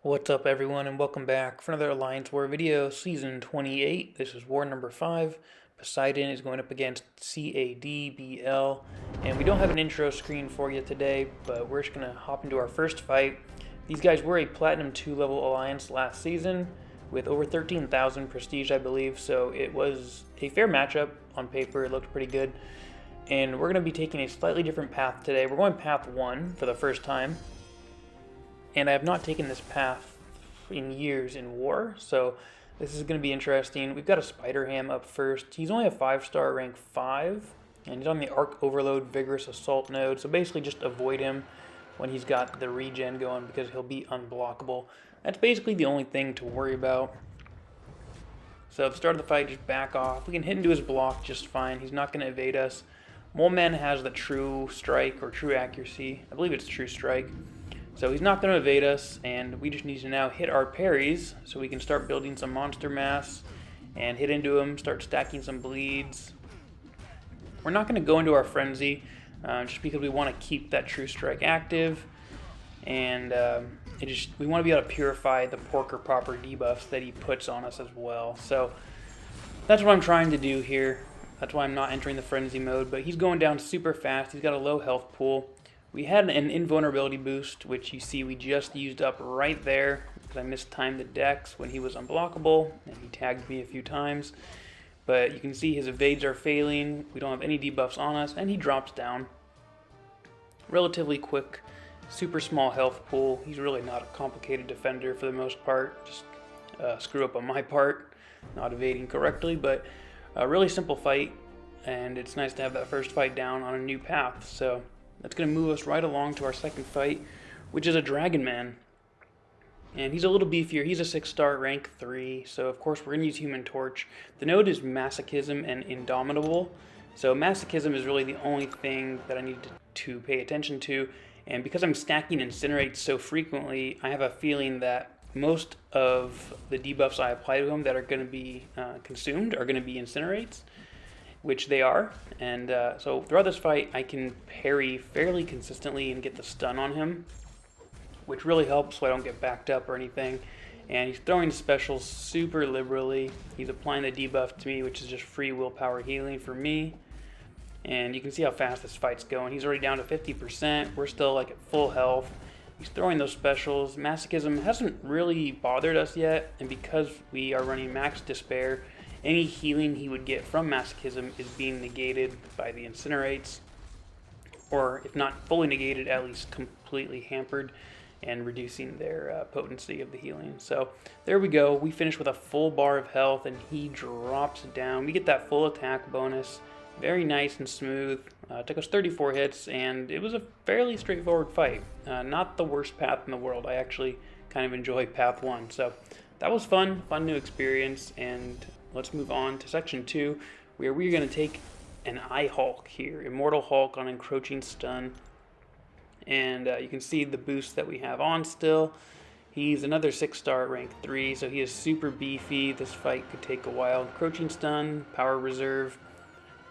What's up everyone and welcome back for another Alliance War video, Season 28. This is War number 5. Poseidon is going up against CADBL. And we don't have an intro screen for you today, but we're just going to hop into our first fight. These guys were a Platinum 2 level Alliance last season with over 13,000 prestige, I believe. So it was a fair matchup on paper. It looked pretty good. And we're going to be taking a slightly different path today. We're going path 1 for the first time. And I have not taken this path in years in war, so this is going to be interesting. We've got a SpiderHam up first. He's only a 5-star rank 5, and he's on the Arc Overload Vigorous Assault node, so basically just avoid him when he's got the regen going because he'll be unblockable. That's basically the only thing to worry about. So at the start of the fight, just back off. We can hit into his block just fine. He's not going to evade us. Moleman has the true strike or true accuracy. I believe it's true strike. So he's not going to evade us, and we just need to now hit our parries so we can start building some monster mass and hit into him, start stacking some bleeds. We're not going to go into our frenzy just because we want to keep that true strike active, and we want to be able to purify the porker popper debuffs that he puts on us as well. So that's what I'm trying to do here. That's why I'm not entering the frenzy mode, but he's going down super fast. He's got a low health pool. We had an invulnerability boost, which you see we just used up right there because I mistimed the dex when he was unblockable, and he tagged me a few times. But you can see his evades are failing, we don't have any debuffs on us, and he drops down. Relatively quick, super small health pool. He's really not a complicated defender for the most part, just screw up on my part, not evading correctly, but a really simple fight, and it's nice to have that first fight down on a new path. So that's going to move us right along to our second fight, which is a DragonMan. And he's a little beefier. He's a 6-star rank 3, so of course we're going to use Human Torch. The node is Masochism and Indomitable. So Masochism is really the only thing that I need to pay attention to. And because I'm stacking Incinerate so frequently, I have a feeling that most of the debuffs I apply to him that are going to be consumed are going to be Incinerates, which they are, and so throughout this fight I can parry fairly consistently and get the stun on him, which really helps so I don't get backed up or anything. And he's throwing specials super liberally. He's applying the debuff to me, which is just free willpower healing for me. And you can see how fast this fight's going. He's already down to 50%. We're still like at full health. He's throwing those specials. Masochism hasn't really bothered us yet, and because we are running Max Despair, any healing he would get from Masochism is being negated by the Incinerates, or if not fully negated, at least completely hampered and reducing their potency of the healing. So there we go. We finish with a full bar of health, and he drops down. We get that full attack bonus. Very nice and smooth. Took us 34 hits, and it was a fairly straightforward fight. Not the worst path in the world. I actually kind of enjoy path 1. So that was fun new experience, and let's move on to section 2, where we're going to take an Hulk here, Immortal Hulk on Encroaching Stun. And you can see the boost that we have on still. He's another 6-star rank 3, so he is super beefy. This fight could take a while. Encroaching Stun, Power Reserve,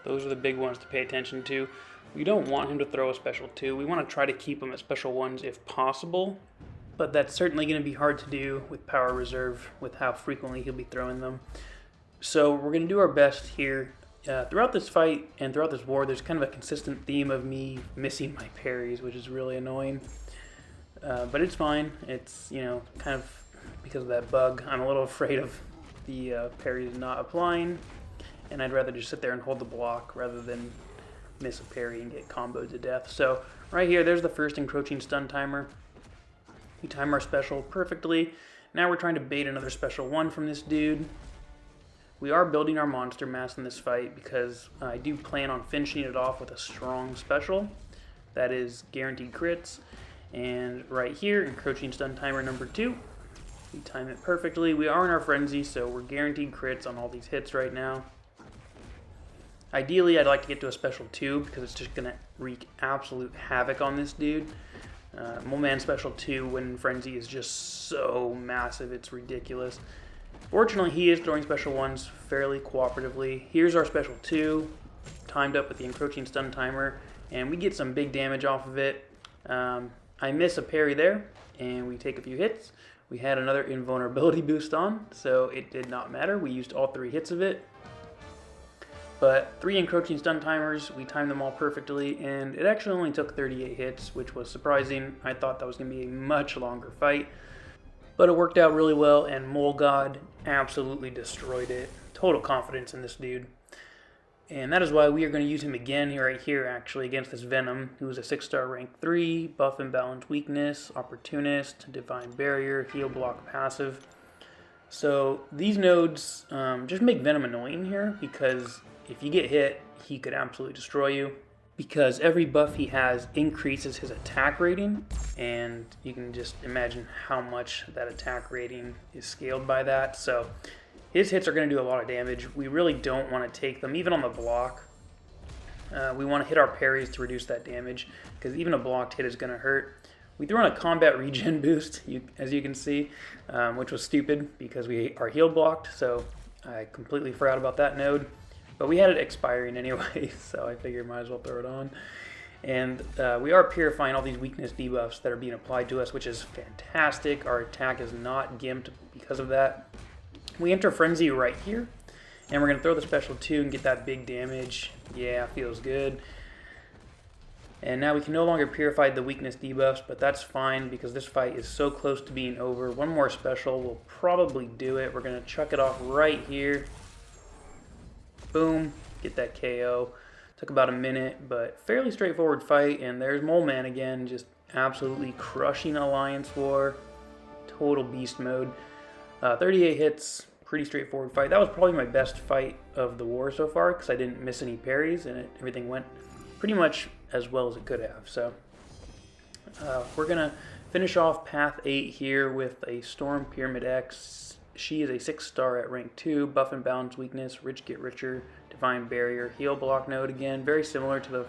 those are the big ones to pay attention to. We don't want him to throw a special 2. We want to try to keep him at special 1s if possible, but that's certainly going to be hard to do with Power Reserve with how frequently he'll be throwing them. So we're going to do our best here. Throughout this fight and throughout this war, there's kind of a consistent theme of me missing my parries, which is really annoying. But it's fine. It's, kind of because of that bug. I'm a little afraid of the parries not applying, and I'd rather just sit there and hold the block rather than miss a parry and get comboed to death. So right here, there's the first Encroaching Stun timer. We time our special perfectly. Now we're trying to bait another special 1 from this dude. We are building our monster mass in this fight because I do plan on finishing it off with a strong special that is guaranteed crits. And right here, Encroaching Stun timer number 2. We time it perfectly. We are in our frenzy, so we're guaranteed crits on all these hits right now. Ideally, I'd like to get to a special 2 because it's just going to wreak absolute havoc on this dude. Moleman special 2 when in frenzy is just so massive, it's ridiculous. Fortunately, he is throwing special 1s fairly cooperatively. Here's our special 2, timed up with the Encroaching Stun timer, and we get some big damage off of it. I miss a parry there, and we take a few hits. We had another invulnerability boost on, so it did not matter. We used all 3 hits of it. But 3 encroaching stun timers, we timed them all perfectly, and it actually only took 38 hits, which was surprising. I thought that was going to be a much longer fight. But it worked out really well, and Mole God absolutely destroyed it. Total confidence in this dude. And that is why we are going to use him again right here, actually, against this Venom, who is a 6-star rank 3, buff and balance weakness, opportunist, divine barrier, heal block passive. So these nodes just make Venom annoying here, because if you get hit, he could absolutely destroy you. Because every buff he has increases his attack rating, and you can just imagine how much that attack rating is scaled by that. So his hits are going to do a lot of damage. We really don't want to take them, even on the block. We want to hit our parries to reduce that damage, because even a blocked hit is going to hurt. We threw on a combat regen boost, as you can see, which was stupid because we are heal blocked, so I completely forgot about that node. But we had it expiring anyway, so I figured might as well throw it on. And we are purifying all these weakness debuffs that are being applied to us, which is fantastic. Our attack is not gimped because of that. We enter Frenzy right here, and we're going to throw the special 2 and get that big damage. Yeah, feels good. And now we can no longer purify the weakness debuffs, but that's fine because this fight is so close to being over. One more special will probably do it. We're going to chuck it off right here. Boom, get that KO. Took about a minute, but fairly straightforward fight. And there's Moleman again, just absolutely crushing Alliance War. Total beast mode. 38 hits, pretty straightforward fight. That was probably my best fight of the war so far because I didn't miss any parries and everything went pretty much as well as it could have. So we're going to finish off Path 8 here with a Storm Pyramid X. She is a 6-star at rank 2, buff and balance weakness, rich get richer, divine barrier, heal block node again, very similar to the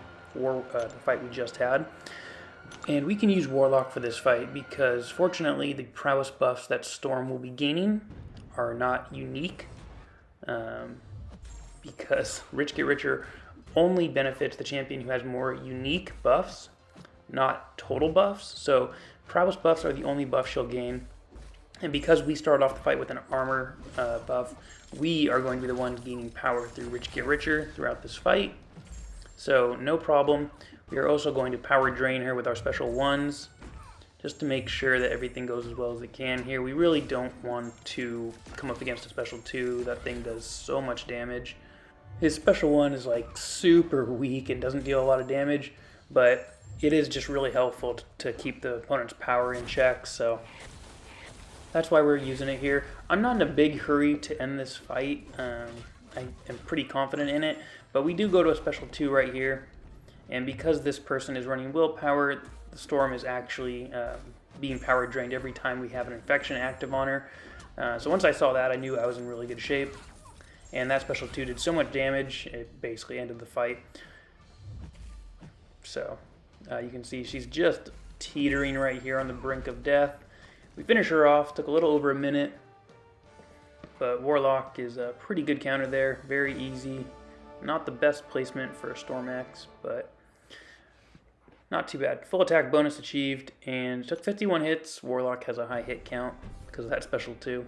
fight we just had. And we can use Warlock for this fight because fortunately the prowess buffs that Storm will be gaining are not unique, because rich get richer only benefits the champion who has more unique buffs, not total buffs. So prowess buffs are the only buff she'll gain. And because we start off the fight with an armor buff, we are going to be the ones gaining power through Rich Get Richer throughout this fight. So no problem. We are also going to power drain her with our special 1s, just to make sure that everything goes as well as it can here. We really don't want to come up against a special 2. That thing does so much damage. His special 1 is like super weak and doesn't deal a lot of damage, but it is just really helpful to keep the opponent's power in check. So that's why we're using it here. I'm not in a big hurry to end this fight. I am pretty confident in it, but we do go to a special 2 right here. And because this person is running willpower, the Storm is actually being power drained every time we have an infection active on her. So once I saw that, I knew I was in really good shape. And that special 2 did so much damage, it basically ended the fight. So you can see she's just teetering right here on the brink of death. We finish her off, took a little over a minute, but Warlock is a pretty good counter there, very easy. Not the best placement for a Storm X, but not too bad. Full attack bonus achieved, and took 51 hits. Warlock has a high hit count because of that special 2.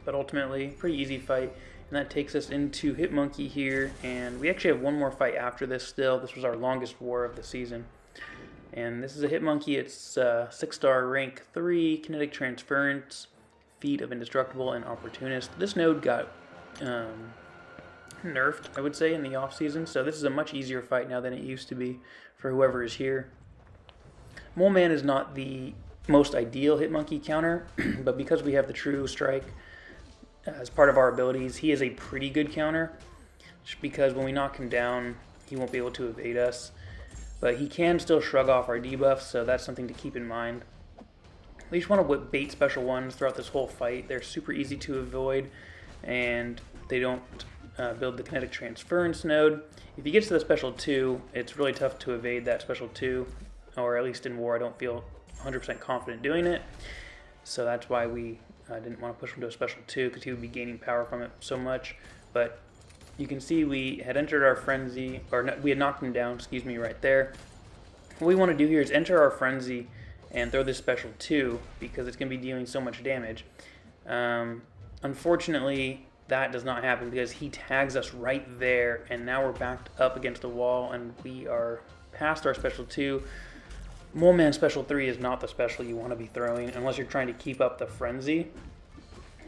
But ultimately, pretty easy fight, and that takes us into HitMonkey here, and we actually have one more fight after this still. This was our longest war of the season. And this is a HitMonkey. It's 6-star rank 3, kinetic transference, feat of indestructible, and opportunist. This node got nerfed, I would say, in the off-season, so this is a much easier fight now than it used to be for whoever is here. Moleman is not the most ideal HitMonkey counter, but because we have the True Strike as part of our abilities, he is a pretty good counter, just because when we knock him down, he won't be able to evade us. But he can still shrug off our debuffs, so that's something to keep in mind. We just want to bait special 1s throughout this whole fight. They're super easy to avoid, and they don't build the kinetic transference node. If he gets to the special 2, it's really tough to evade that special 2, or at least in war I don't feel 100% confident doing it. So that's why we didn't want to push him to a special 2, because he would be gaining power from it so much. But you can see we had entered our frenzy, or no, we had knocked him down, excuse me, right there. What we want to do here is enter our frenzy and throw this special 2 because it's going to be dealing so much damage. Unfortunately, that does not happen because he tags us right there, and now we're backed up against the wall, and we are past our special 2. Moleman special 3 is not the special you want to be throwing unless you're trying to keep up the frenzy,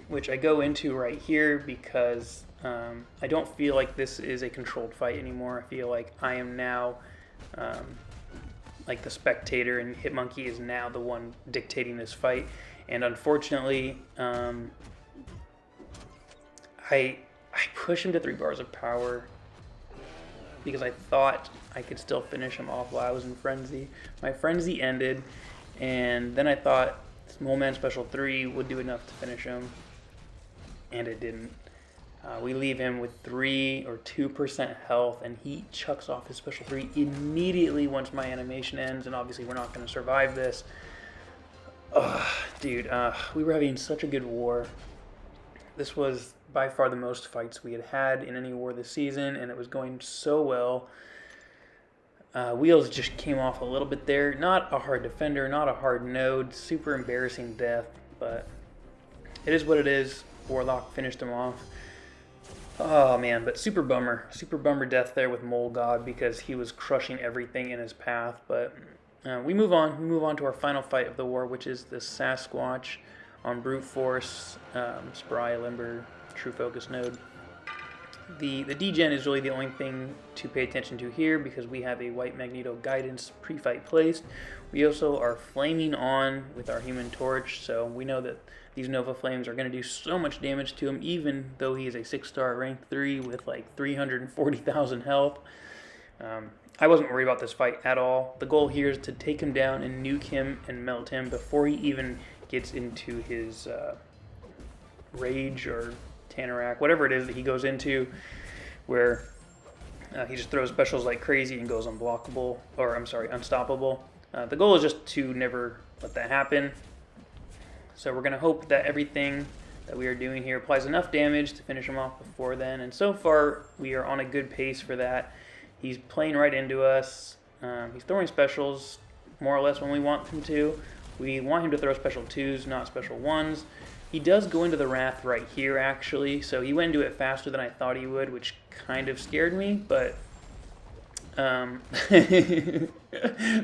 which I go into right here because I don't feel like this is a controlled fight anymore. I feel like I am now like the spectator, and HitMonkey is now the one dictating this fight. And unfortunately, I push him to 3 bars of power because I thought I could still finish him off while I was in frenzy. My frenzy ended, and then I thought this Moleman special 3 would do enough to finish him, and it didn't. We leave him with 3 or 2% health, and he chucks off his special 3 immediately once my animation ends, and obviously we're not going to survive this. Dude, we were having such a good war. This was by far the most fights we had had in any war this season, and it was going so well. Wheels just came off a little bit there. Not a hard defender, not a hard node, super embarrassing death, but it is what it is. Warlock finished him off. Oh man, but super bummer death there with Mole God because he was crushing everything in his path. But we move on to our final fight of the war, which is the Sasquatch on Brute Force, Spry, Limber, True Focus node. The degen is really the only thing to pay attention to here because we have a White Magneto Guidance pre-fight placed. We also are flaming on with our Human Torch, so we know that these Nova Flames are going to do so much damage to him, even though he is a 6-star rank 3 with like 340,000 health. I wasn't worried about this fight at all. The goal here is to take him down and nuke him and melt him before he even gets into his Rage or Tanorak, whatever it is that he goes into, where he just throws specials like crazy and goes unblockable, or I'm sorry, unstoppable. The goal is just to never let that happen. So we're going to hope that everything that we are doing here applies enough damage to finish him off before then. And so far, we are on a good pace for that. He's playing right into us. He's throwing specials more or less when we want him to. We want him to throw special 2s, not special 1s. He does go into the Wrath right here, actually. So he went into it faster than I thought he would, which kind of scared me. But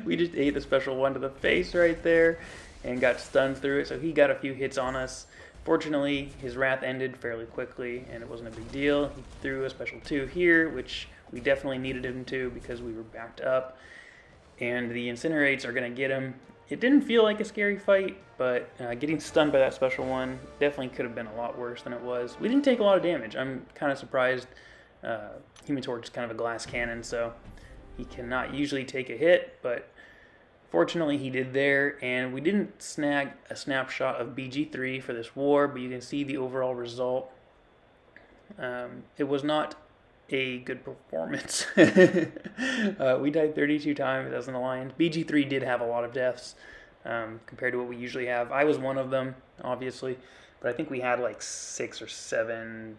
we just ate the special 1 to the face right there and got stunned through it, so he got a few hits on us. Fortunately, his Wrath ended fairly quickly, and it wasn't a big deal. He threw a special 2 here, which we definitely needed him to because we were backed up, and the Incinerates are going to get him. It didn't feel like a scary fight, but getting stunned by that special 1 definitely could have been a lot worse than it was. We didn't take a lot of damage. I'm kind of surprised. Human Torch is kind of a glass cannon, so he cannot usually take a hit, but fortunately, he did there, and we didn't snag a snapshot of BG3 for this war, but you can see the overall result. It was not a good performance. We died 32 times as an alliance. BG3 did have a lot of deaths compared to what we usually have. I was one of them, obviously, but I think we had like 6 or 7,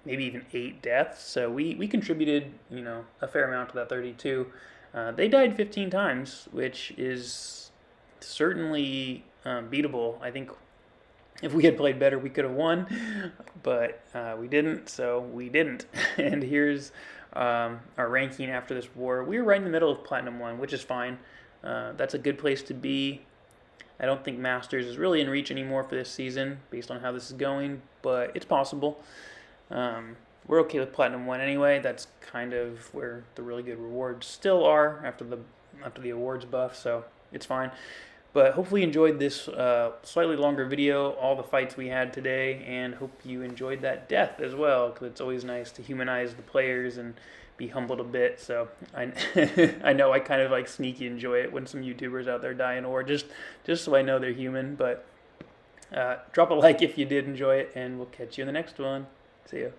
maybe even 8 deaths, so we contributed, you know, a fair amount to that 32. They died 15 times, which is certainly beatable. I think if we had played better, we could have won, but we didn't, so we didn't. And here's our ranking after this war. We were right in the middle of Platinum 1, which is fine. That's a good place to be. I don't think Masters is really in reach anymore for this season, based on how this is going, but it's possible. We're okay with Platinum 1 anyway. That's kind of where the really good rewards still are after the awards buff, so it's fine. But hopefully you enjoyed this slightly longer video, all the fights we had today, and hope you enjoyed that death as well, because it's always nice to humanize the players and be humbled a bit. So I know I kind of like sneaky enjoy it when some YouTubers out there die in war, just so I know they're human. But drop a like if you did enjoy it, and we'll catch you in the next one. See ya.